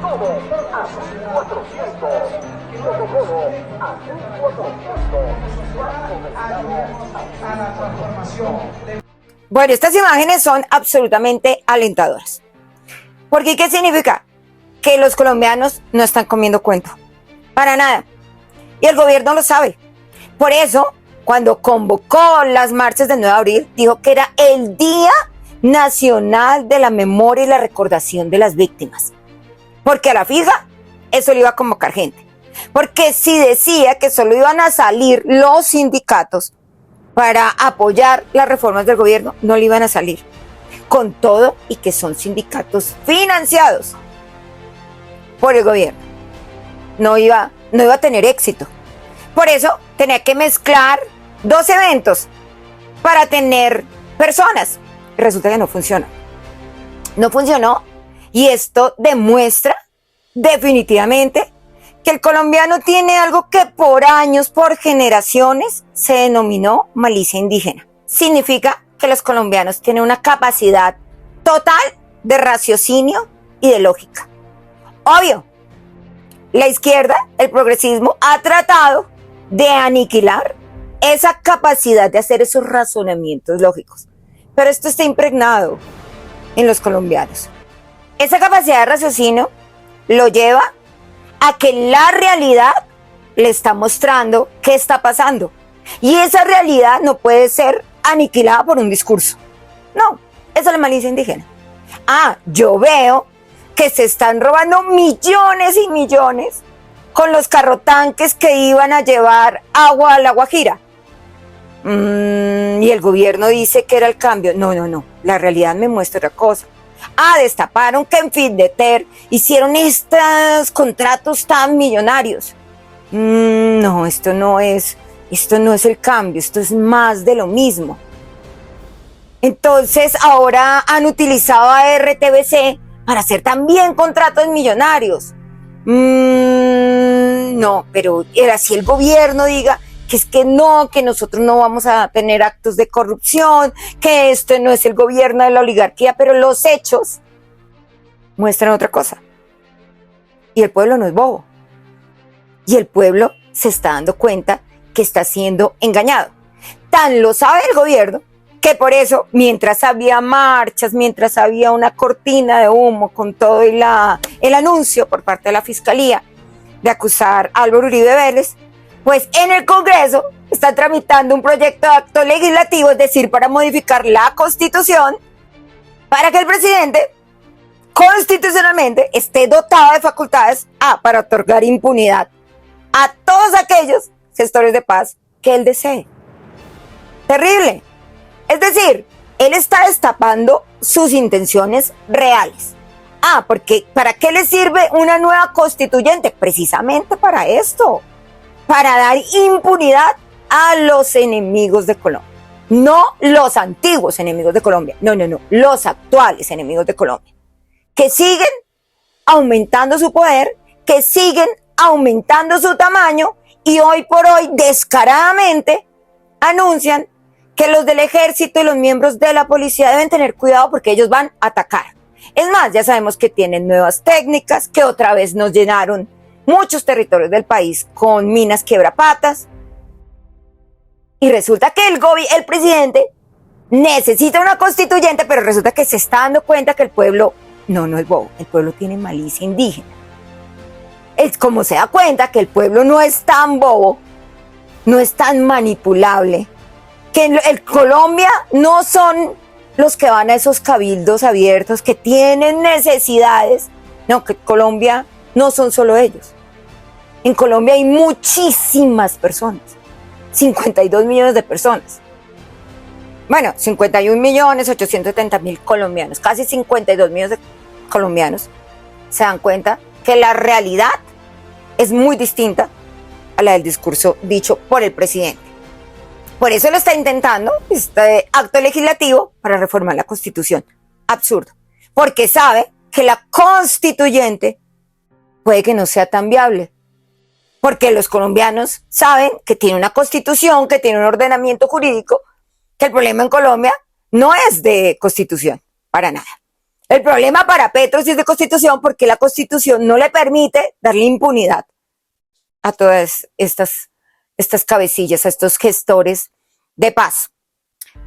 Todo a 1400. Todo a 1400. Bueno, estas imágenes son absolutamente alentadoras. Porque ¿qué significa? Que los colombianos no están comiendo cuento. Para nada. Y el gobierno lo sabe. Por eso, cuando convocó las marchas del 9 de abril, dijo que era el Día Nacional de la Memoria y la Recordación de las Víctimas. Porque a la fija, eso le iba a convocar gente. Porque si decía que solo iban a salir los sindicatos para apoyar las reformas del gobierno, no le iban a salir. Con todo y que son sindicatos financiados por el gobierno. No iba a tener éxito. Por eso tenía que mezclar dos eventos para tener personas. Resulta que no funcionó. No funcionó y esto demuestra definitivamente que el colombiano tiene algo que por años, por generaciones, se denominó malicia indígena. Significa que los colombianos tienen una capacidad total de raciocinio y de lógica. Obvio, la izquierda, el progresismo, ha tratado de aniquilar esa capacidad de hacer esos razonamientos lógicos. Pero esto está impregnado en los colombianos. Esa capacidad de raciocinio lo lleva a que la realidad le está mostrando qué está pasando. Y esa realidad no puede ser aniquilada por un discurso. No, esa es la malicia indígena. Yo veo que se están robando millones y millones con los carrotanques que iban a llevar agua a La Guajira. Y el gobierno dice que era el cambio. No. La realidad me muestra otra cosa. Destaparon que en Findeter hicieron estos contratos tan millonarios. No, esto no es el cambio, esto es más de lo mismo. Entonces ahora han utilizado a RTBC para hacer también contratos millonarios. No, pero era si el gobierno diga que es que no, que nosotros no vamos a tener actos de corrupción, que esto no es el gobierno de la oligarquía, pero los hechos muestran otra cosa. Y el pueblo no es bobo. Y el pueblo se está dando cuenta que está siendo engañado. Tan lo sabe el gobierno que por eso, mientras había marchas, mientras había una cortina de humo con todo el anuncio por parte de la Fiscalía de acusar a Álvaro Uribe Vélez, pues en el Congreso están tramitando un proyecto de acto legislativo, es decir, para modificar la Constitución, para que el presidente constitucionalmente esté dotado de facultades para otorgar impunidad a todos aquellos gestores de paz que él desee. Terrible. Es decir, él está destapando sus intenciones reales. Porque ¿para qué le sirve una nueva constituyente? Precisamente para esto. Para dar impunidad a los enemigos de Colombia. No los antiguos enemigos de Colombia. No. Los actuales enemigos de Colombia. Que siguen aumentando su poder, que siguen aumentando su tamaño y hoy por hoy descaradamente anuncian que los del ejército y los miembros de la policía deben tener cuidado porque ellos van a atacar. Es más, ya sabemos que tienen nuevas técnicas, que otra vez nos llenaron muchos territorios del país con minas quiebrapatas. Y resulta que el presidente necesita una constituyente, pero resulta que se está dando cuenta que el pueblo no es bobo, el pueblo tiene malicia indígena. Es como se da cuenta que el pueblo no es tan bobo, no es tan manipulable, que en Colombia no son los que van a esos cabildos abiertos que tienen necesidades. No, que Colombia no son solo ellos. En Colombia hay muchísimas personas, 52 millones de personas. Bueno, 51.870.000 colombianos, casi 52 millones de colombianos se dan cuenta que la realidad es muy distinta a la del discurso dicho por el presidente. Por eso lo está intentando este acto legislativo para reformar la Constitución. Absurdo. Porque sabe que la constituyente puede que no sea tan viable. Porque los colombianos saben que tiene una constitución, que tiene un ordenamiento jurídico, que el problema en Colombia no es de constitución, para nada. El problema para Petro sí es de Constitución, porque la Constitución no le permite darle impunidad a todas estas cabecillas, a estos gestores de paz.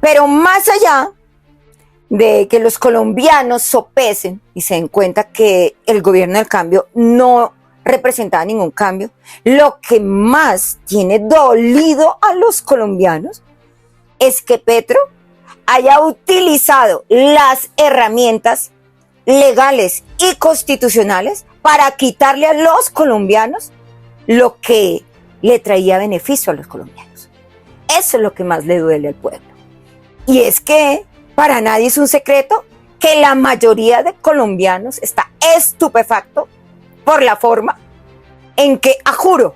Pero más allá de que los colombianos sopesen y se den cuenta que el gobierno del cambio no representaba ningún cambio, lo que más tiene dolido a los colombianos es que Petro haya utilizado las herramientas legales y constitucionales para quitarle a los colombianos lo que le traía beneficio a los colombianos. Eso es lo que más le duele al pueblo. Y es que para nadie es un secreto que la mayoría de colombianos está estupefacto por la forma en que, a juro,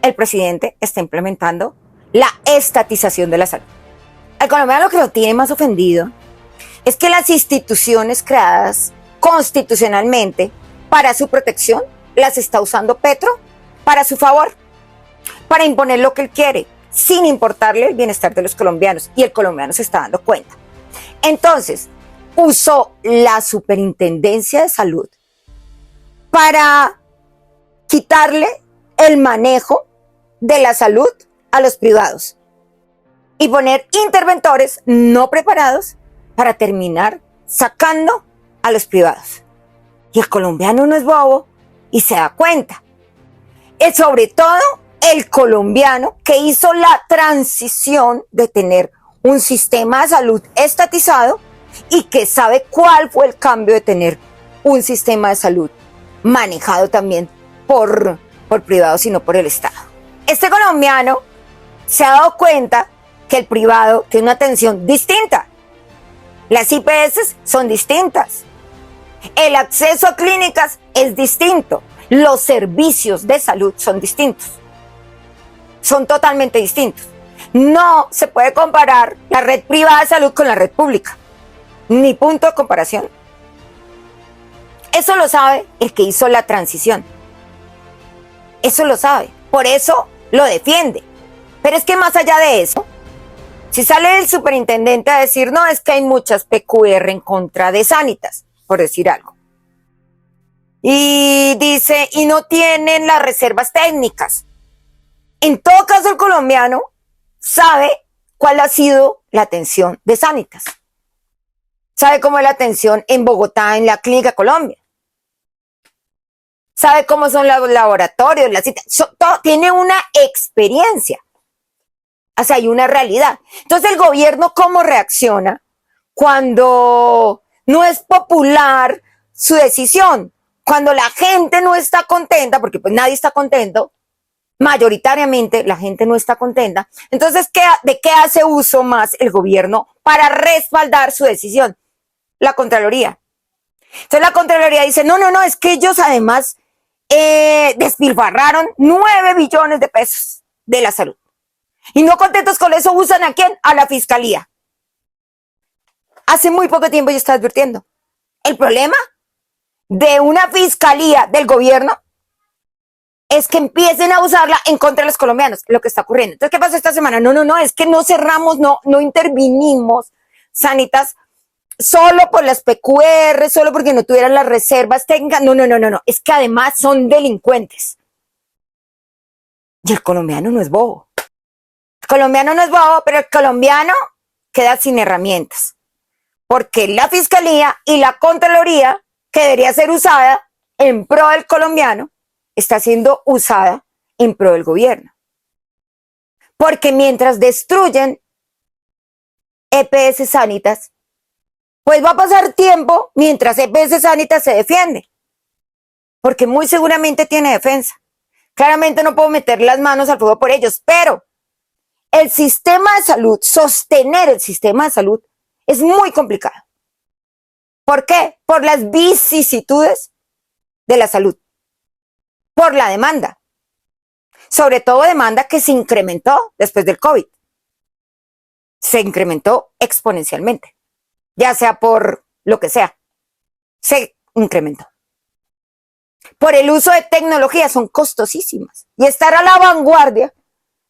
el presidente está implementando la estatización de la salud. Al colombiano lo que lo tiene más ofendido es que las instituciones creadas constitucionalmente para su protección las está usando Petro para su favor, para imponer lo que él quiere, sin importarle el bienestar de los colombianos. Y el colombiano se está dando cuenta. Entonces, usó la Superintendencia de Salud para quitarle el manejo de la salud a los privados y poner interventores no preparados para terminar sacando a los privados. Y el colombiano no es bobo y se da cuenta. Y sobre todo el colombiano que hizo la transición de tener un sistema de salud estatizado y que sabe cuál fue el cambio de tener un sistema de salud manejado también por privados y no por el Estado. Este colombiano se ha dado cuenta que el privado tiene una atención distinta. Las IPS son distintas. El acceso a clínicas es distinto. Los servicios de salud son distintos. Son totalmente distintos. No se puede comparar la red privada de salud con la red pública. Ni punto de comparación. Eso lo sabe el que hizo la transición. Eso lo sabe. Por eso lo defiende. Pero es que más allá de eso, si sale el superintendente a decir, no, es que hay muchas PQR en contra de Sanitas, por decir algo. Y dice, y no tienen las reservas técnicas. En todo caso, el colombiano sabe cuál ha sido la atención de Sanitas. Sabe cómo es la atención en Bogotá, en la Clínica Colombia. Sabe cómo son los laboratorios, las citas. Todo, tiene una experiencia. O sea, hay una realidad. Entonces, el gobierno, ¿cómo reacciona cuando no es popular su decisión? Cuando la gente no está contenta, porque pues nadie está contento, mayoritariamente la gente no está contenta. Entonces, ¿de qué hace uso más el gobierno para respaldar su decisión? La Contraloría. Entonces, la Contraloría dice, no, es que ellos además despilfarraron 9 billones de pesos de la salud. Y no contentos con eso, usan ¿a quién? A la Fiscalía. Hace muy poco tiempo yo estaba advirtiendo. El problema de una Fiscalía del gobierno es que empiecen a usarla en contra de los colombianos, lo que está ocurriendo. Entonces, ¿qué pasó esta semana? No, es que no cerramos, no intervinimos, Sanitas, solo por las PQR, solo porque no tuvieran las reservas técnicas. No, es que además son delincuentes. Y el colombiano no es bobo. El colombiano no es bobo, pero el colombiano queda sin herramientas. Porque la Fiscalía y la Contraloría, que debería ser usada en pro del colombiano, está siendo usada en pro del gobierno. Porque mientras destruyen EPS Sanitas, pues va a pasar tiempo mientras EPS Sanitas se defiende. Porque muy seguramente tiene defensa. Claramente no puedo meter las manos al fuego por ellos, pero el sistema de salud, sostener el sistema de salud es muy complicado. ¿Por qué? Por las vicisitudes de la salud. Por la demanda. Sobre todo demanda que se incrementó después del COVID. Se incrementó exponencialmente. Ya sea por lo que sea. Se incrementó. Por el uso de tecnologías, son costosísimas. Y estar a la vanguardia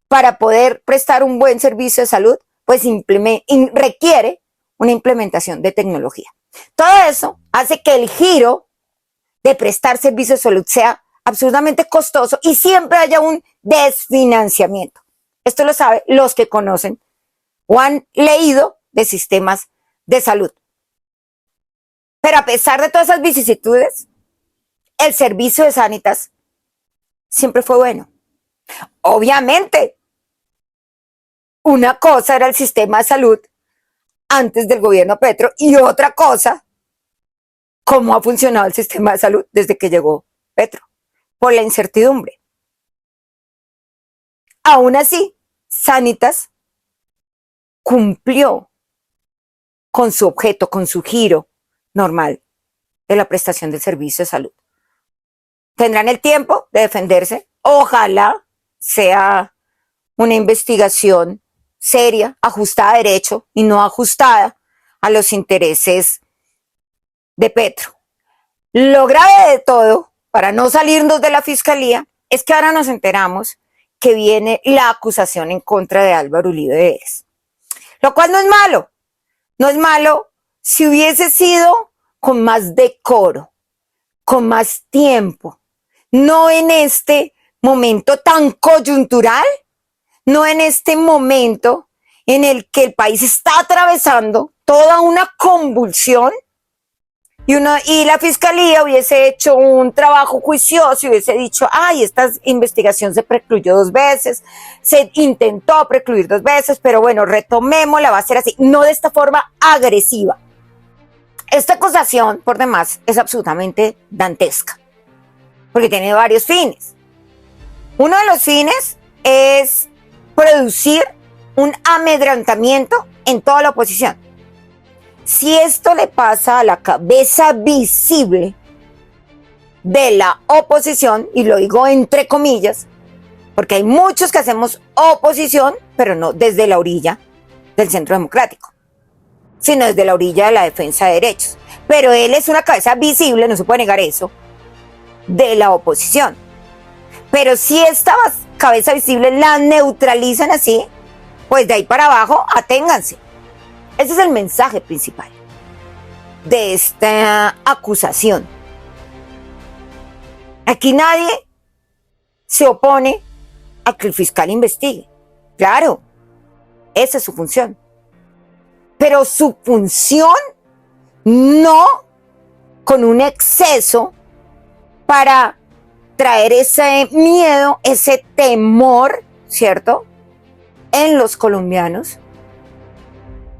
para poder prestar un buen servicio de salud, pues requiere una implementación de tecnología. Todo eso hace que el giro de prestar servicios de salud sea absolutamente costoso y siempre haya un desfinanciamiento. Esto lo saben los que conocen o han leído de sistemas de salud. Pero a pesar de todas esas vicisitudes, el servicio de Sanitas siempre fue bueno. Obviamente, una cosa era el sistema de salud antes del gobierno Petro y otra cosa, cómo ha funcionado el sistema de salud desde que llegó Petro, por la incertidumbre. Aún así, Sanitas cumplió con su objeto, con su giro normal de la prestación del servicio de salud. Tendrán el tiempo de defenderse. Ojalá sea una investigación seria, ajustada a derecho y no ajustada a los intereses de Petro. Lo grave de todo, para no salirnos de la fiscalía, es que ahora nos enteramos que viene la acusación en contra de Álvaro Uribe Vélez. Lo cual no es malo. No es malo si hubiese sido con más decoro, con más tiempo, no en este momento tan coyuntural, no en este momento en el que el país está atravesando toda una convulsión y la fiscalía hubiese hecho un trabajo juicioso y hubiese dicho, ay, esta investigación se precluyó 2 veces, se intentó precluir 2 veces, pero bueno, retomémosla, va a ser así, no de esta forma agresiva. Esta acusación, por demás, es absolutamente dantesca, porque tiene varios fines. Uno de los fines es producir un amedrentamiento en toda la oposición. Si esto le pasa a la cabeza visible de la oposición, y lo digo entre comillas, porque hay muchos que hacemos oposición, pero no desde la orilla del centro democrático, sino desde la orilla de la defensa de derechos. Pero él es una cabeza visible, no se puede negar eso, de la oposición. Pero si esta cabeza visible la neutralizan así, pues de ahí para abajo, aténganse. Ese es el mensaje principal de esta acusación. Aquí nadie se opone a que el fiscal investigue. Claro, esa es su función. Pero su función no con un exceso para traer ese miedo, ese temor, ¿cierto?, en los colombianos,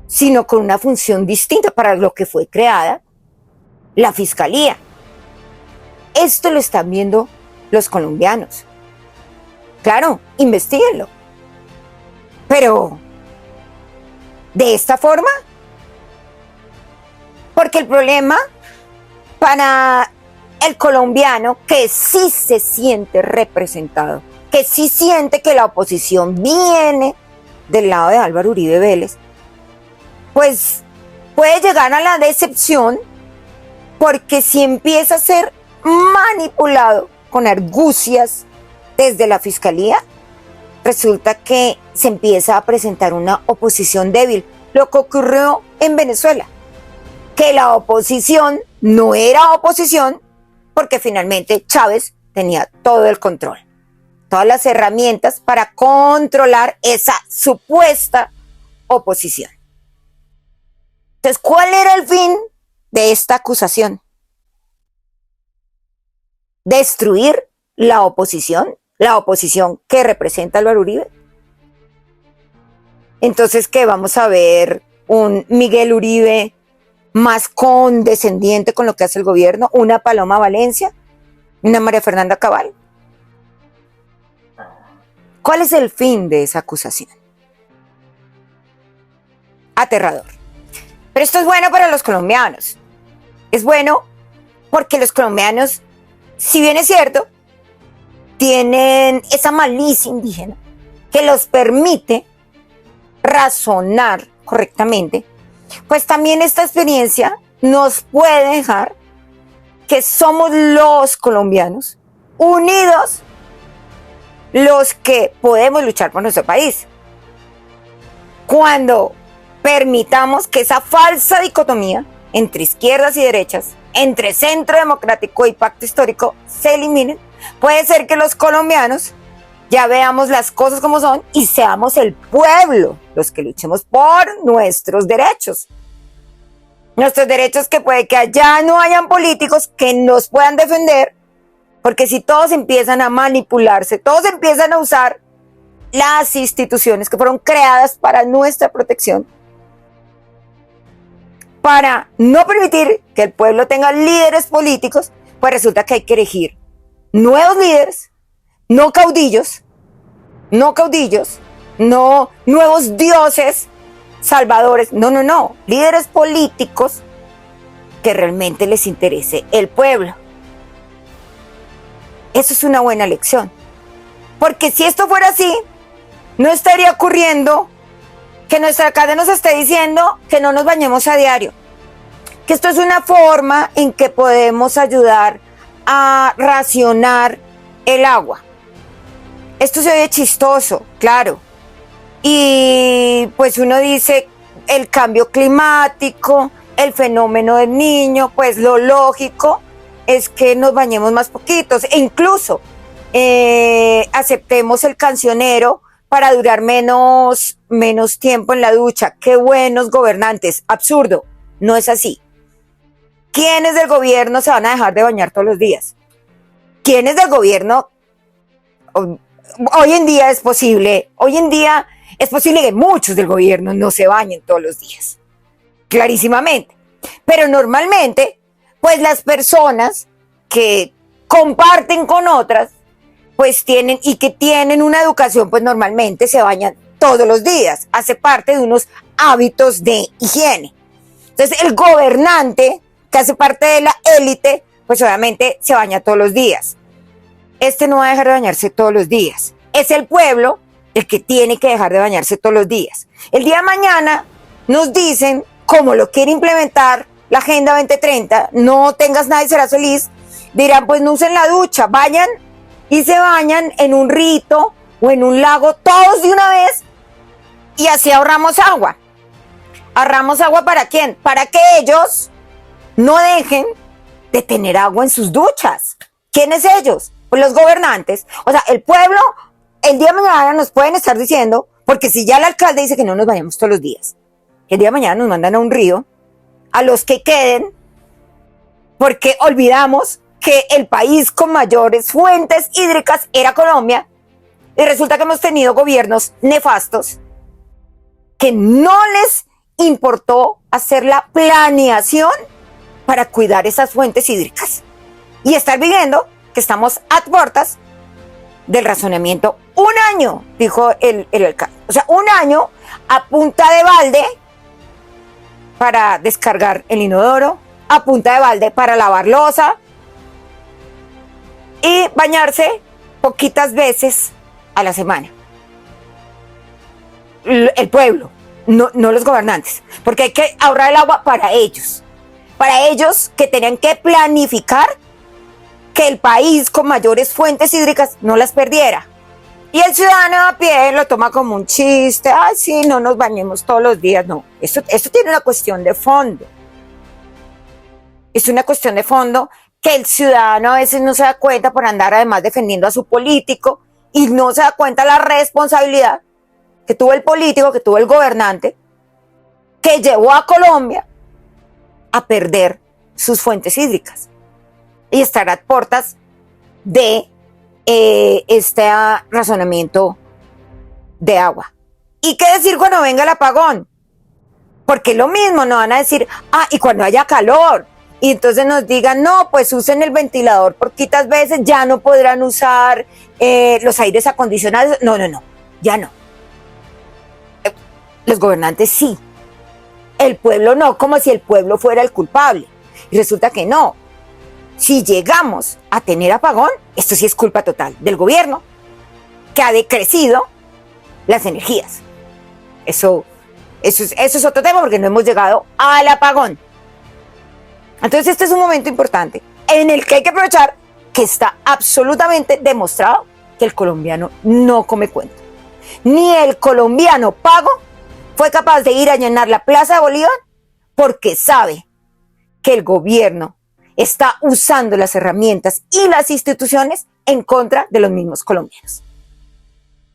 sino con una función distinta para lo que fue creada la fiscalía. Esto lo están viendo los colombianos. Claro, investíguenlo. Pero, ¿de esta forma? Porque el problema para el colombiano que sí se siente representado, que sí siente que la oposición viene del lado de Álvaro Uribe Vélez, pues puede llegar a la decepción, porque si empieza a ser manipulado con argucias desde la fiscalía, resulta que se empieza a presentar una oposición débil. Lo que ocurrió en Venezuela, que la oposición no era oposición porque finalmente Chávez tenía todo el control, todas las herramientas para controlar esa supuesta oposición. Entonces, ¿cuál era el fin de esta acusación? Destruir la oposición que representa a Álvaro Uribe. Entonces, ¿qué? Vamos a ver un Miguel Uribe más condescendiente con lo que hace el gobierno, una Paloma Valencia, una María Fernanda Cabal. ¿Cuál es el fin de esa acusación? Aterrador. Pero esto es bueno para los colombianos. Es bueno porque los colombianos, si bien es cierto, tienen esa malicia indígena que los permite razonar correctamente, pues también esta experiencia nos puede dejar que somos los colombianos unidos los que podemos luchar por nuestro país. Cuando permitamos que esa falsa dicotomía entre izquierdas y derechas, entre centro democrático y pacto histórico, se eliminen, puede ser que los colombianos ya veamos las cosas como son y seamos el pueblo los que luchemos por nuestros derechos. Nuestros derechos, que puede que allá no hayan políticos que nos puedan defender, porque si todos empiezan a manipularse, todos empiezan a usar las instituciones que fueron creadas para nuestra protección, para no permitir que el pueblo tenga líderes políticos, pues resulta que hay que elegir nuevos líderes, no caudillos, no nuevos dioses salvadores, no, líderes políticos que realmente les interese el pueblo. Eso es una buena lección, porque si esto fuera así, no estaría ocurriendo que nuestra alcalde nos esté diciendo que no nos bañemos a diario, que esto es una forma en que podemos ayudar a racionar el agua. Esto se oye chistoso, claro, y pues uno dice el cambio climático, el fenómeno del Niño, pues lo lógico es que nos bañemos más poquitos e incluso aceptemos el cancionero para durar menos tiempo en la ducha. ¡Qué buenos gobernantes! Absurdo, no es así. ¿Quiénes del gobierno se van a dejar de bañar todos los días? ¿Quiénes del gobierno? Hoy en día es posible que muchos del gobierno no se bañen todos los días, clarísimamente. Pero normalmente, pues las personas que comparten con otras, pues tienen una educación, pues normalmente se bañan todos los días, hace parte de unos hábitos de higiene. Entonces el gobernante, que hace parte de la élite, pues obviamente se baña todos los días. Este no va a dejar de bañarse todos los días. Es el pueblo el que tiene que dejar de bañarse todos los días. El día de mañana nos dicen, como lo quiere implementar la Agenda 2030, no tengas nada y serás feliz, dirán, pues no usen la ducha, vayan y se bañan en un rito o en un lago todos de una vez y así ahorramos agua. ¿Ahorramos agua para quién? Para que ellos no dejen de tener agua en sus duchas. ¿Quiénes ellos? Pues los gobernantes. O sea, el pueblo, el día de mañana nos pueden estar diciendo, porque si ya el alcalde dice que no nos bañamos todos los días, el día de mañana nos mandan a un río, a los que queden, porque olvidamos que el país con mayores fuentes hídricas era Colombia, y resulta que hemos tenido gobiernos nefastos que no les importó hacer la planeación para cuidar esas fuentes hídricas y estar viviendo que estamos a puertas del razonamiento. Un año, dijo el alcalde, o sea, un año a punta de balde para descargar el inodoro, a punta de balde para lavar loza y bañarse poquitas veces a la semana. El pueblo, no los gobernantes, porque hay que ahorrar el agua para ellos que tenían que planificar que el país con mayores fuentes hídricas no las perdiera. Y el ciudadano a pie lo toma como un chiste. Ay, sí, no nos bañemos todos los días. No, esto tiene una cuestión de fondo. Es una cuestión de fondo que el ciudadano a veces no se da cuenta por andar además defendiendo a su político y no se da cuenta la responsabilidad que tuvo el político, que tuvo el gobernante, que llevó a Colombia a perder sus fuentes hídricas y estar a puertas de este razonamiento de agua. ¿Y qué decir cuando venga el apagón? Porque lo mismo nos van a decir, y cuando haya calor, y entonces nos digan, no, pues usen el ventilador poquitas veces, ya no podrán usar los aires acondicionados. No, ya no. Los gobernantes sí, el pueblo no, como si el pueblo fuera el culpable. Y resulta que no. Si llegamos a tener apagón, esto sí es culpa total del gobierno, que ha decrecido las energías. Eso es otro tema, porque no hemos llegado al apagón. Entonces este es un momento importante en el que hay que aprovechar que está absolutamente demostrado que el colombiano no come cuento. Ni el colombiano pago fue capaz de ir a llenar la Plaza de Bolívar porque sabe que el gobierno está usando las herramientas y las instituciones en contra de los mismos colombianos.